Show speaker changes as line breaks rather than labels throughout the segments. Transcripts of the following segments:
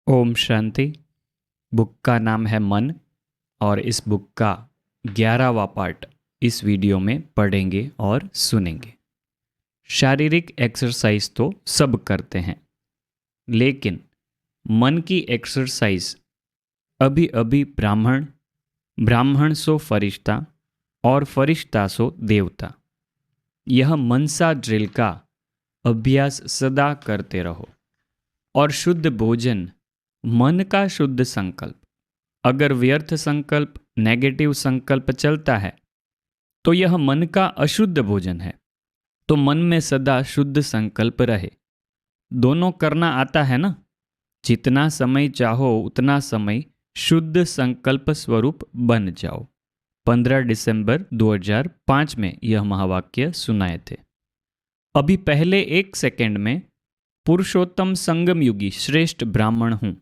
Om Shanti. Book का नाम है मन और इस बुक का 11वां पार्ट इस वीडियो में पढ़ेंगे और सुनेंगे। शारीरिक एक्सरसाइज तो सब करते हैं, लेकिन मन की एक्सरसाइज अभी अभी ब्राह्मण, ब्राह्मण सो फरिश्ता और फरिश्ता सो देवता। यह मनसा ड्रिल का अभ्यास सदा करते रहो। और शुद्ध भोजन, मन का शुद्ध संकल्प। अगर व्यर्थ संकल्प, नेगेटिव संकल्प चलता है तो यह मन का अशुद्ध भोजन है। तो मन में सदा शुद्ध संकल्प रहे। दोनों करना आता है ना। जितना समय चाहो उतना समय शुद्ध संकल्प स्वरूप बन जाओ। 15 दिसंबर 2005 में यह महावाक्य सुनाए थे। अभी पहले 1 सेकंड में पुरुषोत्तम संगम युगी श्रेष्ठ ब्राह्मण हूं,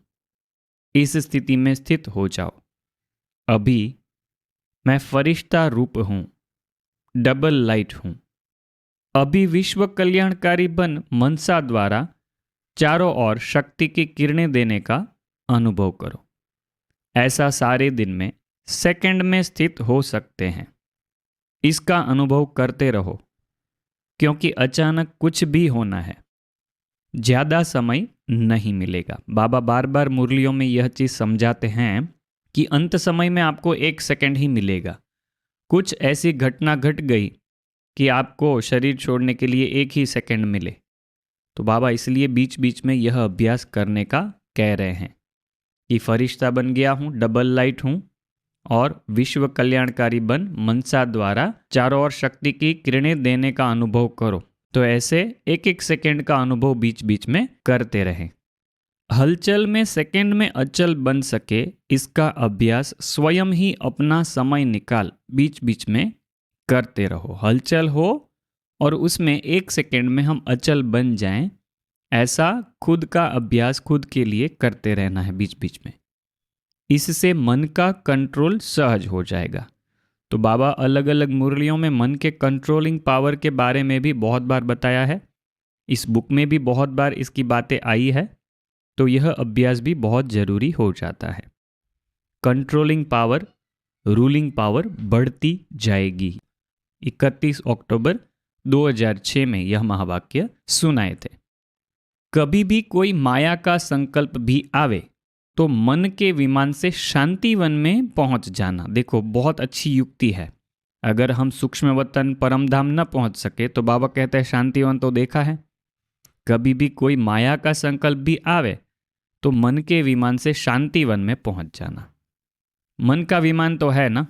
इस स्थिति में स्थित हो जाओ। अभी मैं फरिश्ता रूप हूं, डबल लाइट हूं। अभी विश्व कल्याणकारी बन मनसा द्वारा चारों ओर शक्ति की किरणें देने का अनुभव करो। ऐसा सारे दिन में, सेकंड में स्थित हो सकते हैं। इसका अनुभव करते रहो, क्योंकि अचानक कुछ भी होना है। ज्यादा समय नहीं मिलेगा। बाबा बार बार मुरलियों में यह चीज समझाते हैं कि अंत समय में आपको 1 सेकंड ही मिलेगा। कुछ ऐसी घटना घट गई कि आपको शरीर छोड़ने के लिए 1 ही सेकंड मिले, तो बाबा इसलिए बीच बीच में यह अभ्यास करने का कह रहे हैं कि फरिश्ता बन गया हूं, डबल लाइट हूं और विश्व कल्याणकारी बन मनसा द्वारा चारों ओर शक्ति की किरणें देने का अनुभव करो। तो ऐसे 1-1 सेकंड का अनुभव बीच बीच में करते रहें। हलचल में सेकंड में अचल बन सके, इसका अभ्यास स्वयं ही अपना समय निकाल बीच बीच में करते रहो। हलचल हो और उसमें 1 सेकंड में हम अचल बन जाएं, ऐसा खुद का अभ्यास खुद के लिए करते रहना है बीच बीच में। इससे मन का कंट्रोल सहज हो जाएगा। तो बाबा अलग अलग मुरलियों में मन के कंट्रोलिंग पावर के बारे में भी बहुत बार बताया है। इस बुक में भी बहुत बार इसकी बातें आई है। तो यह अभ्यास भी बहुत जरूरी हो जाता है। कंट्रोलिंग पावर, रूलिंग पावर बढ़ती जाएगी। 31 अक्टूबर 2006 में यह महावाक्य सुनाए थे। कभी भी कोई माया का संकल्प भी आवे तो मन के विमान से शांतिवन में पहुंच जाना। देखो, बहुत अच्छी युक्ति है। अगर हम सूक्ष्म वतन परमधाम न पहुंच सके तो बाबा कहते हैं शांतिवन तो देखा है। कभी भी कोई माया का संकल्प भी आवे तो मन के विमान से शांतिवन में पहुंच जाना। मन का विमान तो है ना,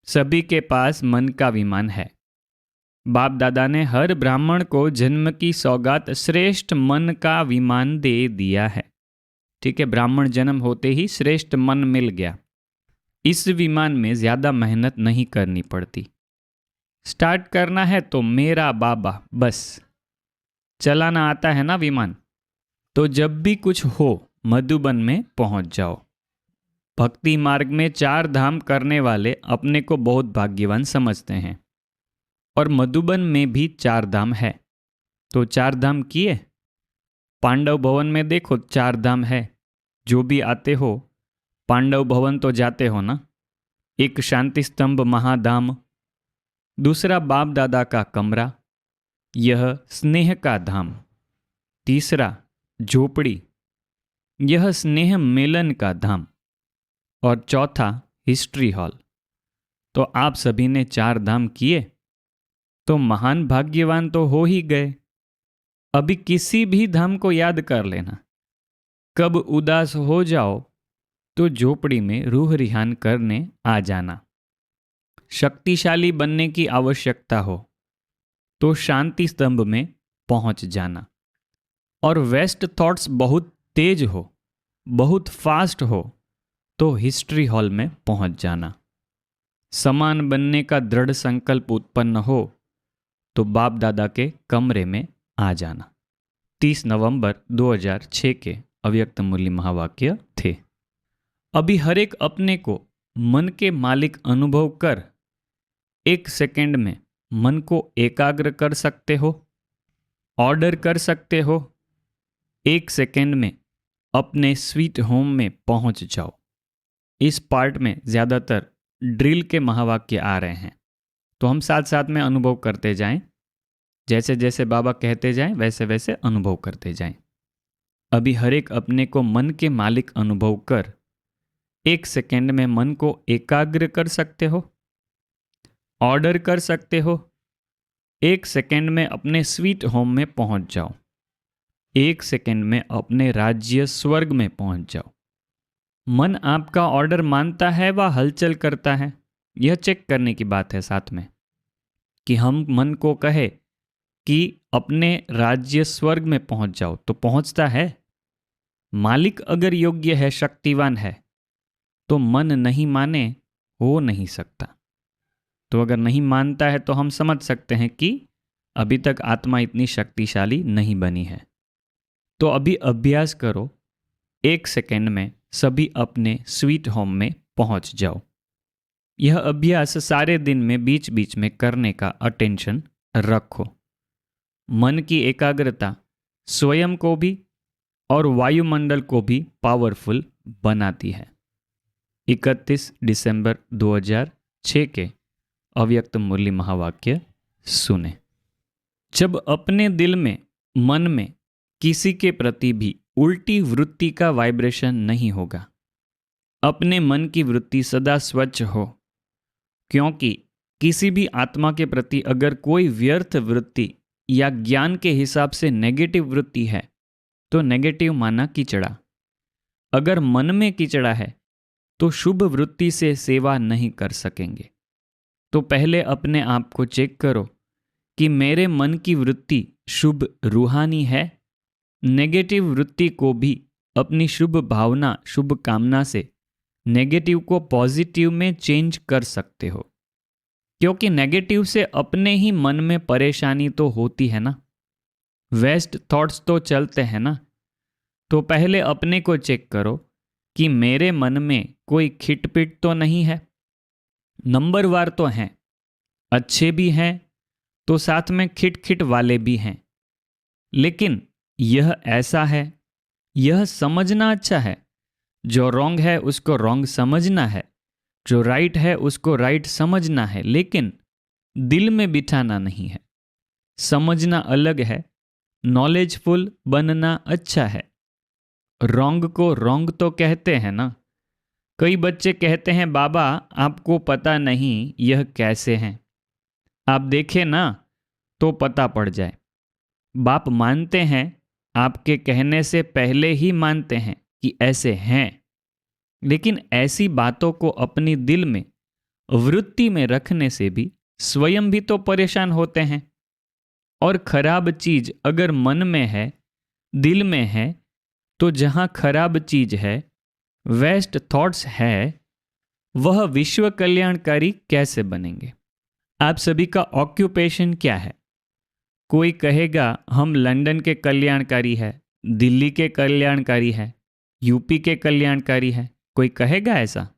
सभी के पास मन का विमान है। बाप दादा ने हर ब्राह्मण को जन्म की सौगात श्रेष्ठ मन का विमान दे दिया है। ठीक है, ब्राह्मण जन्म होते ही श्रेष्ठ मन मिल गया। इस विमान में ज्यादा मेहनत नहीं करनी पड़ती। स्टार्ट करना है तो मेरा बाबा, बस चलाना आता है ना विमान। तो जब भी कुछ हो मधुबन में पहुंच जाओ। भक्ति मार्ग में 4 धाम करने वाले अपने को बहुत भाग्यवान समझते हैं, और मधुबन में भी 4 धाम है। तो 4 धाम किए। पांडव भवन में देखो 4 धाम है। जो भी आते हो पांडव भवन तो जाते हो ना। एक शांति स्तंभ महाधाम, दूसरा बाप दादा का कमरा, यह स्नेह का धाम, तीसरा झोपड़ी, यह स्नेह मिलन का धाम, और चौथा हिस्ट्री हॉल। तो आप सभी ने 4 धाम किए तो महान भाग्यवान तो हो ही गए। अभी किसी भी धाम को याद कर लेना। कब उदास हो जाओ तो झोपड़ी में रूह रिहान करने आ जाना। शक्तिशाली बनने की आवश्यकता हो तो शांति स्तंभ में पहुंच जाना। और वेस्ट थॉट्स बहुत तेज हो, बहुत फास्ट हो तो हिस्ट्री हॉल में पहुंच जाना। समान बनने का दृढ़ संकल्प उत्पन्न हो तो बाप दादा के कमरे में आ जाना। 30 नवंबर 2006 के अव्यक्त मुरली महावाक्य थे। अभी हर एक अपने को मन के मालिक अनुभव कर 1 सेकंड में मन को एकाग्र कर सकते हो, ऑर्डर कर सकते हो। 1 सेकंड में अपने स्वीट होम में पहुंच जाओ। इस पार्ट में ज़्यादातर ड्रिल के महावाक्य आ रहे हैं, तो हम साथ साथ में अनुभव करते जाएं। जैसे जैसे बाबा कहते जाएं वैसे वैसे अनुभव करते जाएं। अभी हर एक अपने को मन के मालिक अनुभव कर 1 सेकेंड में मन को एकाग्र कर सकते हो, ऑर्डर कर सकते हो। 1 सेकेंड में अपने स्वीट होम में पहुंच जाओ। 1 सेकेंड में अपने राज्य स्वर्ग में पहुंच जाओ। मन आपका ऑर्डर मानता है व हलचल करता है, यह चेक करने की बात है साथ में, कि हम मन को कहे कि अपने राज्य स्वर्ग में पहुंच जाओ तो पहुंचता है। मालिक अगर योग्य है, शक्तिवान है, तो मन नहीं माने हो नहीं सकता। तो अगर नहीं मानता है तो हम समझ सकते हैं कि अभी तक आत्मा इतनी शक्तिशाली नहीं बनी है। तो अभी अभ्यास करो, 1 सेकेंड में सभी अपने स्वीट होम में पहुंच जाओ। यह अभ्यास सारे दिन में बीच बीच में करने का अटेंशन रखो। मन की एकाग्रता स्वयं को भी और वायुमंडल को भी पावरफुल बनाती है। 31 दिसंबर 2006 के अव्यक्त मुरली महावाक्य सुने। जब अपने दिल में, मन में किसी के प्रति भी उल्टी वृत्ति का वाइब्रेशन नहीं होगा, अपने मन की वृत्ति सदा स्वच्छ हो, क्योंकि किसी भी आत्मा के प्रति अगर कोई व्यर्थ वृत्ति या ज्ञान के हिसाब से नेगेटिव वृत्ति है तो नेगेटिव माना कीचड़ा। अगर मन में कीचड़ा है तो शुभ वृत्ति से सेवा नहीं कर सकेंगे। तो पहले अपने आप को चेक करो कि मेरे मन की वृत्ति शुभ रूहानी है। नेगेटिव वृत्ति को भी अपनी शुभ भावना, शुभ कामना से नेगेटिव को पॉजिटिव में चेंज कर सकते हो, क्योंकि नेगेटिव से अपने ही मन में परेशानी तो होती है ना, वेस्ट थॉट्स तो चलते हैं ना। तो पहले अपने को चेक करो कि मेरे मन में कोई खिटपिट तो नहीं है। नंबरवार तो हैं, अच्छे भी हैं, तो साथ में खिटखिट वाले भी हैं, लेकिन यह ऐसा है, यह समझना अच्छा है। जो रॉन्ग है उसको रॉन्ग समझना है, जो राइट है उसको राइट समझना है, लेकिन दिल में बिठाना नहीं है। समझना अलग है, नॉलेजफुल बनना अच्छा है। रॉन्ग को रॉन्ग तो कहते हैं ना। कई बच्चे कहते हैं बाबा आपको पता नहीं यह कैसे हैं, आप देखें ना तो पता पड़ जाए। बाप मानते हैं, आपके कहने से पहले ही मानते हैं कि ऐसे हैं, लेकिन ऐसी बातों को अपनी दिल में, वृत्ति में रखने से भी स्वयं भी तो परेशान होते हैं। और खराब चीज अगर मन में है, दिल में है, तो जहां खराब चीज है, वेस्ट थॉट्स है, वह विश्व कल्याणकारी कैसे बनेंगे? आप सभी का ऑक्यूपेशन क्या है? कोई कहेगा हम लंदन के कल्याणकारी है, दिल्ली के कल्याणकारी है, यूपी के कल्याणकारी है। कोई कहेगा ऐसा?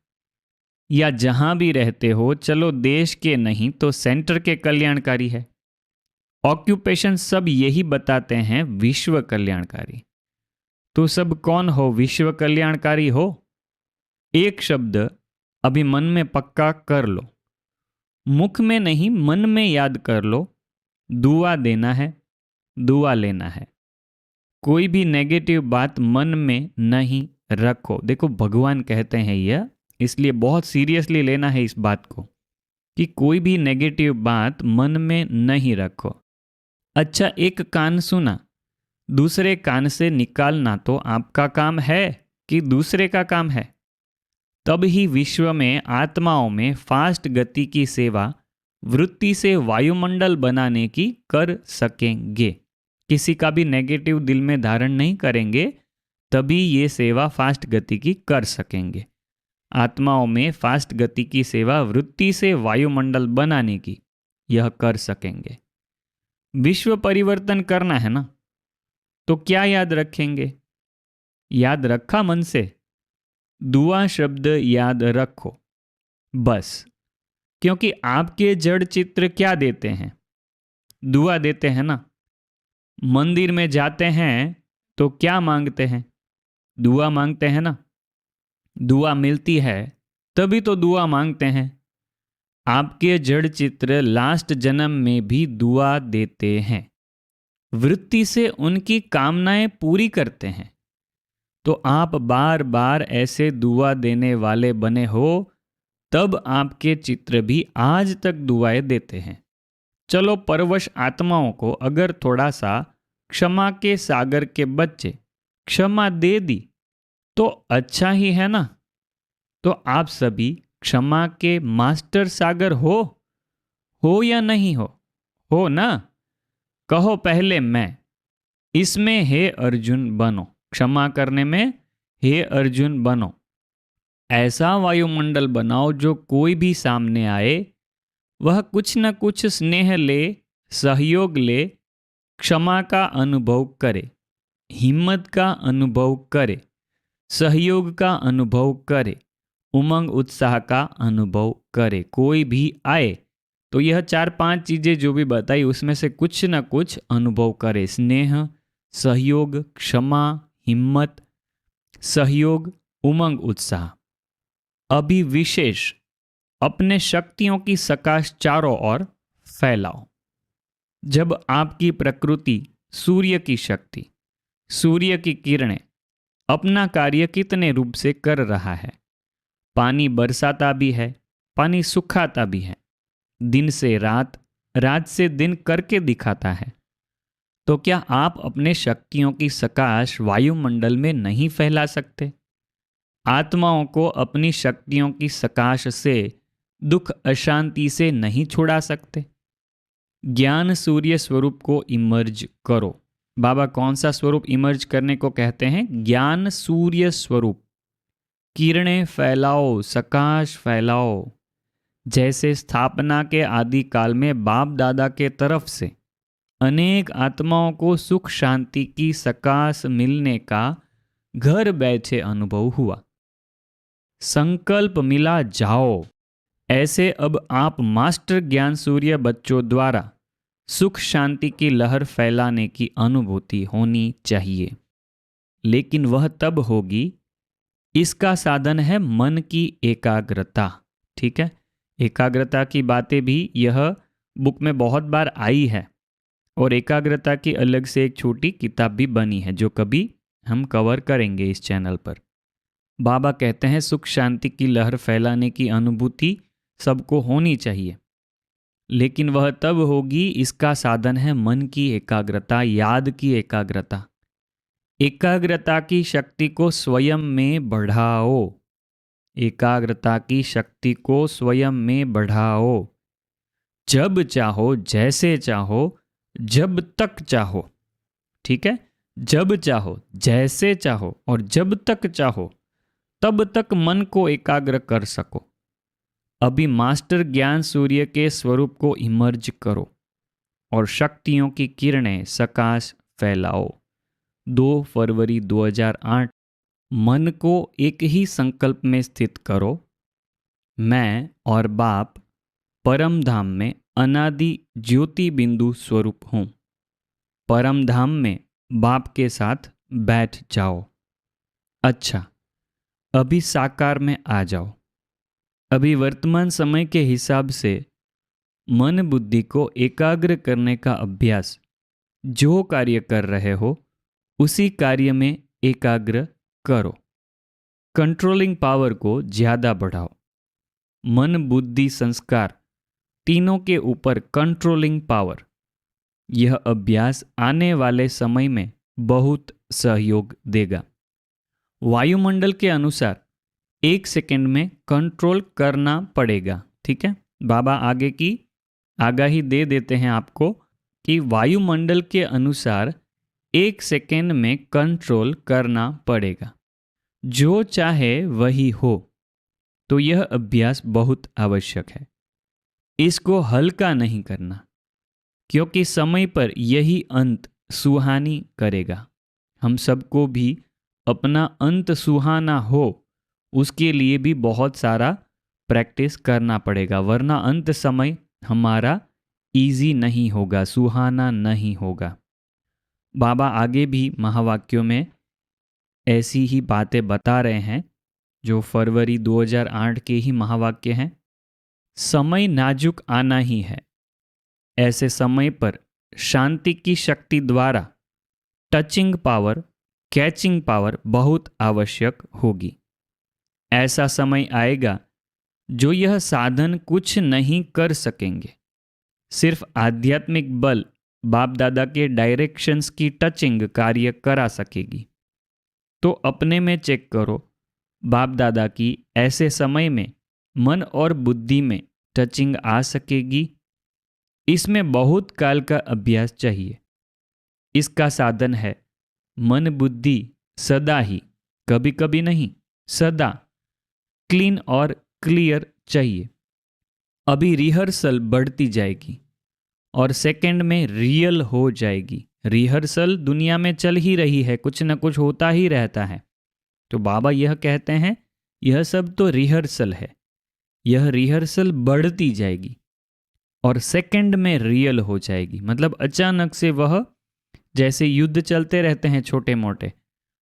या जहां भी रहते हो, चलो देश के नहीं तो सेंटर के कल्याणकारी है। ऑक्यूपेशन सब यही बताते हैं, विश्व कल्याणकारी। तो सब कौन हो विश्व कल्याणकारी हो? एक शब्द अभी मन में पक्का कर लो, मुख में नहीं मन में याद कर लो। दुआ देना है, दुआ लेना है। कोई भी नेगेटिव बात मन में नहीं रखो। देखो भगवान कहते हैं यह, इसलिए बहुत सीरियसली लेना है इस बात को कि कोई भी नेगेटिव बात मन में नहीं रखो। अच्छा, एक कान सुना, दूसरे कान से निकालना तो आपका काम है कि दूसरे का काम है? तब ही विश्व में आत्माओं में फास्ट गति की सेवा वृत्ति से वायुमंडल बनाने की कर सकेंगे। किसी का भी नेगेटिव दिल में धारण नहीं करेंगे, तभी ये सेवा फास्ट गति की कर सकेंगे। आत्माओं में फास्ट गति की सेवा वृत्ति से वायुमंडल बनाने की यह कर सकेंगे। विश्व परिवर्तन करना है ना, तो क्या याद रखेंगे? याद रखा मन से? दुआ शब्द याद रखो बस। क्योंकि आपके जड़ चित्र क्या देते हैं? दुआ देते हैं ना। मंदिर में जाते हैं तो क्या मांगते हैं? दुआ मांगते हैं ना, दुआ मिलती है तभी तो दुआ मांगते हैं। आपके जड़ चित्र लास्ट जन्म में भी दुआ देते हैं, वृत्ति से उनकी कामनाएं पूरी करते हैं। तो आप बार बार ऐसे दुआ देने वाले बने हो, तब आपके चित्र भी आज तक दुआएं देते हैं। चलो, परवश आत्माओं को अगर थोड़ा सा क्षमा के सागर के बच्चे क्षमा दे दी तो अच्छा ही है ना। तो आप सभी क्षमा के मास्टर सागर हो या नहीं हो ना? कहो पहले मैं, इसमें हे अर्जुन बनो, क्षमा करने में हे अर्जुन बनो। ऐसा वायुमंडल बनाओ जो कोई भी सामने आए वह कुछ न कुछ स्नेह ले, सहयोग ले, क्षमा का अनुभव करे, हिम्मत का अनुभव करे, सहयोग का अनुभव करे, उमंग उत्साह का अनुभव करे। कोई भी आए तो यह 4-5 चीजें जो भी बताई उसमें से कुछ न कुछ अनुभव करे। स्नेह, सहयोग, क्षमा, हिम्मत, सहयोग, उमंग उत्साह। अभी विशेष अपने शक्तियों की सकाश चारों ओर फैलाओ। जब आपकी प्रकृति सूर्य की शक्ति, सूर्य की किरणें अपना कार्य कितने रूप से कर रहा है। पानी बरसाता भी है, पानी सुखाता भी है, दिन से रात, रात से दिन करके दिखाता है। तो क्या आप अपने शक्तियों की सकाश वायुमंडल में नहीं फैला सकते? आत्माओं को अपनी शक्तियों की सकाश से दुख अशांति से नहीं छुड़ा सकते? ज्ञान सूर्य स्वरूप को इमर्ज करो। बाबा कौन सा स्वरूप इमर्ज करने को कहते हैं? ज्ञान सूर्य स्वरूप। किरणें फैलाओ, सकाश फैलाओ। जैसे स्थापना के आदि काल में बाप दादा के तरफ से अनेक आत्माओं को सुख शांति की सकाश मिलने का घर बैठे अनुभव हुआ। संकल्प मिला जाओ। ऐसे अब आप मास्टर ज्ञान सूर्य बच्चों द्वारा सुख शांति की लहर फैलाने की अनुभूति होनी चाहिए। लेकिन वह तब होगी, इसका साधन है मन की एकाग्रता। ठीक है, एकाग्रता की बातें भी यह बुक में बहुत बार आई है और एकाग्रता की अलग से एक छोटी किताब भी बनी है जो कभी हम कवर करेंगे इस चैनल पर। बाबा कहते हैं सुख शांति की लहर फैलाने की अनुभूति सबको होनी चाहिए, लेकिन वह तब होगी, इसका साधन है मन की एकाग्रता, याद की एकाग्रता। एकाग्रता की शक्ति को स्वयं में बढ़ाओ। एकाग्रता की शक्ति को स्वयं में बढ़ाओ। जब चाहो, जैसे चाहो, जब तक चाहो। ठीक है, जब चाहो, जैसे चाहो और जब तक चाहो तब तक मन को एकाग्र कर सको। अभी मास्टर ज्ञान सूर्य के स्वरूप को इमर्ज करो और शक्तियों की किरणें सकाश फैलाओ। 2 फरवरी 2008 मन को एक ही संकल्प में स्थित करो। मैं और बाप परम धाम में अनादि ज्योति बिंदु स्वरूप हूँ। परम धाम में बाप के साथ बैठ जाओ। अच्छा, अभी साकार में आ जाओ। अभी वर्तमान समय के हिसाब से मन बुद्धि को एकाग्र करने का अभ्यास, जो कार्य कर रहे हो उसी कार्य में एकाग्र करो। कंट्रोलिंग पावर को ज्यादा बढ़ाओ। मन बुद्धि संस्कार तीनों के ऊपर कंट्रोलिंग पावर, यह अभ्यास आने वाले समय में बहुत सहयोग देगा। वायुमंडल के अनुसार 1 सेकंड में कंट्रोल करना पड़ेगा। ठीक है, बाबा आगे की आगाही दे देते हैं आपको कि वायुमंडल के अनुसार 1 सेकंड में कंट्रोल करना पड़ेगा। जो चाहे वही हो। तो यह अभ्यास बहुत आवश्यक है। इसको हल्का नहीं करना, क्योंकि समय पर यही अंत सुहानी करेगा। हम सबको भी अपना अंत सुहाना हो, उसके लिए भी बहुत सारा प्रैक्टिस करना पड़ेगा, वरना अंत समय हमारा इजी नहीं होगा, सुहाना नहीं होगा। बाबा आगे भी महावाक्यों में ऐसी ही बातें बता रहे हैं जो फरवरी 2008 के ही महावाक्य हैं। समय नाजुक आना ही है। ऐसे समय पर शांति की शक्ति द्वारा टचिंग पावर, कैचिंग पावर बहुत आवश्यक होगी। ऐसा समय आएगा जो यह साधन कुछ नहीं कर सकेंगे। सिर्फ आध्यात्मिक बल बाप दादा के डायरेक्शंस की टचिंग कार्य करा सकेगी। तो अपने में चेक करो, बाप दादा की ऐसे समय में मन और बुद्धि में टचिंग आ सकेगी? इसमें बहुत काल का अभ्यास चाहिए। इसका साधन है मन बुद्धि सदा ही, कभी कभी नहीं, सदा क्लीन और क्लियर चाहिए। अभी रिहर्सल बढ़ती जाएगी और सेकंड में रियल हो जाएगी। रिहर्सल दुनिया में चल ही रही है, कुछ न कुछ होता ही रहता है। तो बाबा यह कहते हैं यह सब तो रिहर्सल है। यह रिहर्सल बढ़ती जाएगी और सेकंड में रियल हो जाएगी। मतलब अचानक से वह, जैसे युद्ध चलते रहते हैं छोटे मोटे,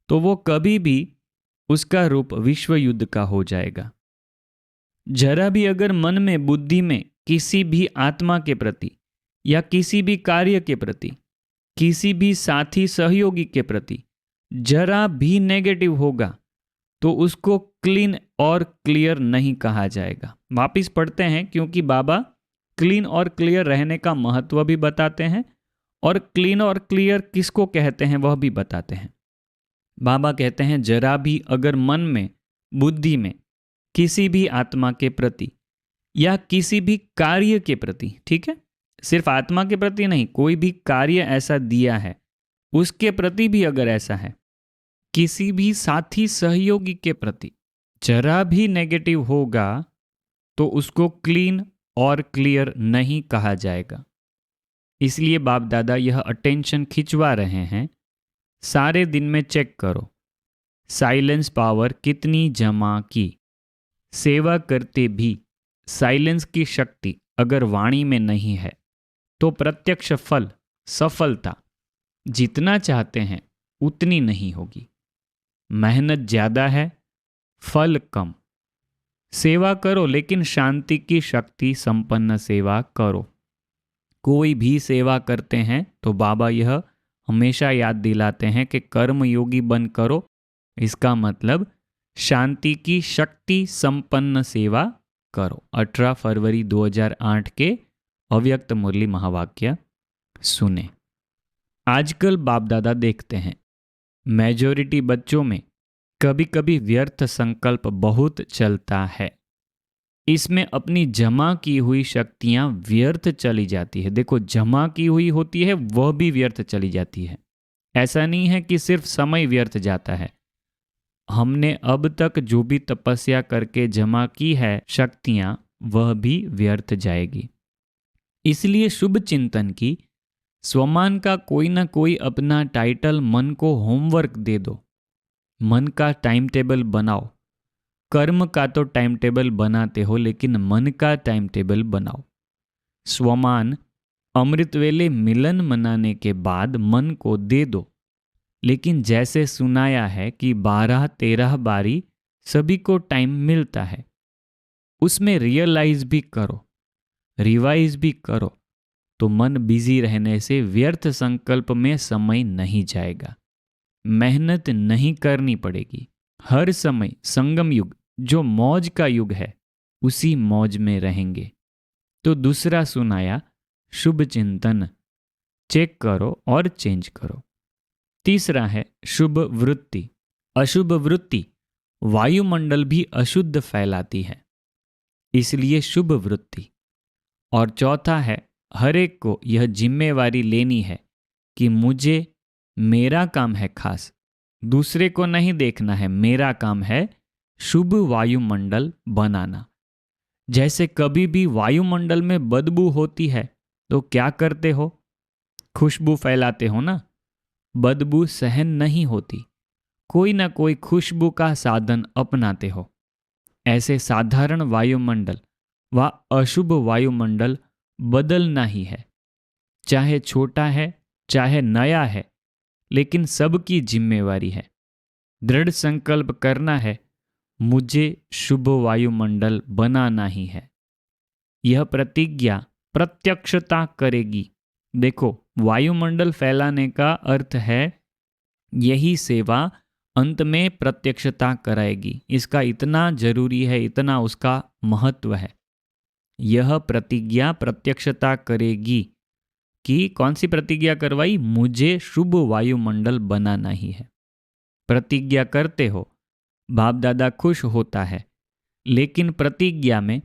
तो वो कभी भी उसका रूप विश्व युद्ध का हो जाएगा। जरा भी अगर मन में बुद्धि में किसी भी आत्मा के प्रति या किसी भी कार्य के प्रति, किसी भी साथी सहयोगी के प्रति जरा भी नेगेटिव होगा तो उसको क्लीन और क्लियर नहीं कहा जाएगा। वापिस पढ़ते हैं, क्योंकि बाबा क्लीन और क्लियर रहने का महत्व भी बताते हैं और क्लीन और क्लियर किसको कहते हैं वह भी बताते हैं। बाबा कहते हैं जरा भी अगर मन में बुद्धि में किसी भी आत्मा के प्रति या किसी भी कार्य के प्रति, ठीक है, सिर्फ आत्मा के प्रति नहीं, कोई भी कार्य ऐसा दिया है उसके प्रति भी अगर ऐसा है, किसी भी साथी सहयोगी के प्रति जरा भी नेगेटिव होगा तो उसको क्लीन और क्लियर नहीं कहा जाएगा। इसलिए बाप दादा यह अटेंशन खिंचवा रहे हैं, सारे दिन में चेक करो साइलेंस पावर कितनी जमा की। सेवा करते भी साइलेंस की शक्ति अगर वाणी में नहीं है तो प्रत्यक्ष फल, सफलता जितना चाहते हैं उतनी नहीं होगी। मेहनत ज़्यादा है, फल कम। सेवा करो लेकिन शांति की शक्ति संपन्न सेवा करो। कोई भी सेवा करते हैं तो बाबा यह हमेशा याद दिलाते हैं कि कर्म योगी बन करो। इसका मतलब शांति की शक्ति संपन्न सेवा करो। 18 फरवरी 2008 के अव्यक्त मुरली महावाक्य सुने। आजकल बाप दादा देखते हैं मेजॉरिटी बच्चों में कभी कभी व्यर्थ संकल्प बहुत चलता है। इसमें अपनी जमा की हुई शक्तियां व्यर्थ चली जाती है। देखो, जमा की हुई होती है वह भी व्यर्थ चली जाती है। ऐसा नहीं है कि सिर्फ समय व्यर्थ जाता है। हमने अब तक जो भी तपस्या करके जमा की है शक्तियां, वह भी व्यर्थ जाएगी। इसलिए शुभ चिंतन की, स्वमान का कोई ना कोई अपना टाइटल मन को होमवर्क दे दो। मन का टाइम टेबल बनाओ। कर्म का तो टाइम टेबल बनाते हो, लेकिन मन का टाइम टेबल बनाओ। स्वमान अमृत वेले मिलन मनाने के बाद मन को दे दो, लेकिन जैसे सुनाया है कि 12-13 बारी सभी को टाइम मिलता है, उसमें रियलाइज भी करो, रिवाइज भी करो, तो मन बिजी रहने से व्यर्थ संकल्प में समय नहीं जाएगा। मेहनत नहीं करनी पड़ेगी। हर समय संगम युग जो मौज का युग है उसी मौज में रहेंगे। तो दूसरा सुनाया शुभ चिंतन, चेक करो और चेंज करो। तीसरा है शुभ वृत्ति। अशुभ वृत्ति वायुमंडल भी अशुद्ध फैलाती है, इसलिए शुभ वृत्ति। और चौथा है हर एक को यह जिम्मेवारी लेनी है कि मुझे, मेरा काम है खास, दूसरे को नहीं देखना है, मेरा काम है शुभ वायुमंडल बनाना। जैसे कभी भी वायुमंडल में बदबू होती है तो क्या करते हो? खुशबू फैलाते हो ना। बदबू सहन नहीं होती, कोई ना कोई खुशबू का साधन अपनाते हो। ऐसे साधारण वायुमंडल व अशुभ वायुमंडल बदलना ही है। चाहे छोटा है चाहे नया है, लेकिन सबकी जिम्मेवारी है। दृढ़ संकल्प करना है, मुझे शुभ वायुमंडल बनाना ही है। यह प्रतिज्ञा प्रत्यक्षता करेगी। देखो, वायुमंडल फैलाने का अर्थ है यही सेवा अंत में प्रत्यक्षता कराएगी। इसका इतना जरूरी है, इतना उसका महत्व है। यह प्रतिज्ञा प्रत्यक्षता करेगी कि कौन सी प्रतिज्ञा करवाई? मुझे शुभ वायुमंडल बनाना ही है। प्रतिज्ञा करते हो, बाप दादा खुश होता है, लेकिन प्रतिज्ञा में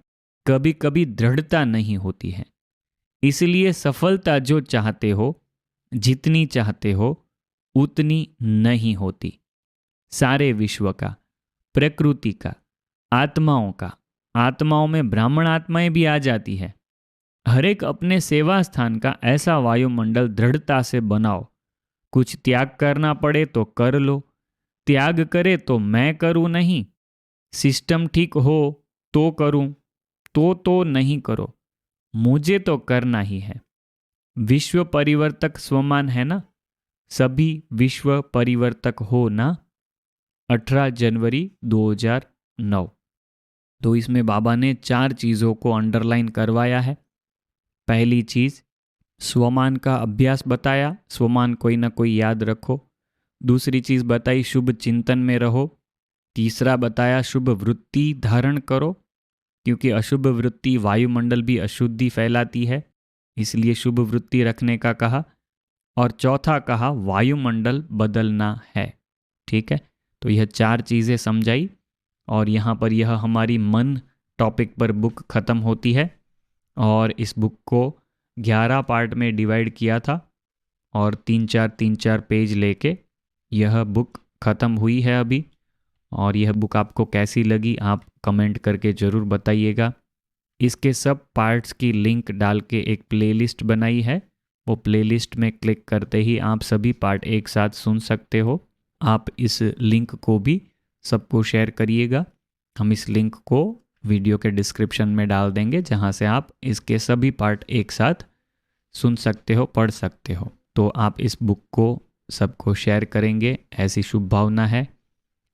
कभी कभी दृढ़ता नहीं होती है। इसलिए सफलता जो चाहते हो, जितनी चाहते हो, उतनी नहीं होती। सारे विश्व का, प्रकृति का, आत्माओं का, आत्माओं में ब्राह्मण आत्माएं भी आ जाती है। हर एक अपने सेवा स्थान का ऐसा वायुमंडल दृढ़ता से बनाओ। कुछ त्याग करना पड़े तो कर लो, त्याग करे तो मैं करूं नहीं। सिस्टम ठीक हो तो करूं, तो नहीं करो, मुझे तो करना ही है। विश्व परिवर्तक स्वमान है ना? सभी विश्व परिवर्तक हो ना? 18 जनवरी 2009। तो इसमें बाबा ने 4 चीज़ों को अंडरलाइन करवाया है। पहली चीज़, स्वमान का अभ्यास बताया, स्वमान कोई ना कोई याद रखो। दूसरी चीज़ बताई, शुभ चिंतन में रहो। तीसरा बताया, शुभ वृत्ति धारण करो, क्योंकि अशुभ वृत्ति वायुमंडल भी अशुद्धि फैलाती है, इसलिए शुभ वृत्ति रखने का कहा। और चौथा कहा, वायुमंडल बदलना है। ठीक है, तो यह 4 चीज़ें समझाई। और यहाँ पर यह हमारी मन टॉपिक पर बुक ख़त्म होती है। और इस बुक को 11 पार्ट में डिवाइड किया था और 3-4 पेज लेके यह बुक ख़त्म हुई है अभी। और यह बुक आपको कैसी लगी आप कमेंट करके ज़रूर बताइएगा। इसके सब पार्ट्स की लिंक डाल के एक प्लेलिस्ट बनाई है, वो प्लेलिस्ट में क्लिक करते ही आप सभी पार्ट एक साथ सुन सकते हो। आप इस लिंक को भी सबको शेयर करिएगा। हम इस लिंक को वीडियो के डिस्क्रिप्शन में डाल देंगे, जहाँ से आप इसके सभी पार्ट एक साथ सुन सकते हो, पढ़ सकते हो। तो आप इस बुक को सबको शेयर करेंगे, ऐसी शुभ भावना है।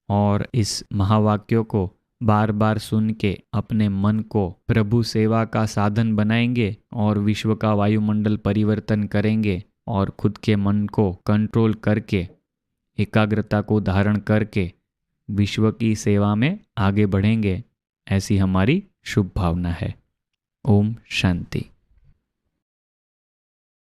और इस महावाक्यों को बार बार सुन के अपने मन को प्रभु सेवा का साधन बनाएंगे और विश्व का वायुमंडल परिवर्तन करेंगे और खुद के मन को कंट्रोल करके, एकाग्रता को धारण करके विश्व की सेवा में आगे बढ़ेंगे, ऐसी हमारी शुभ भावना है। ओम शांति।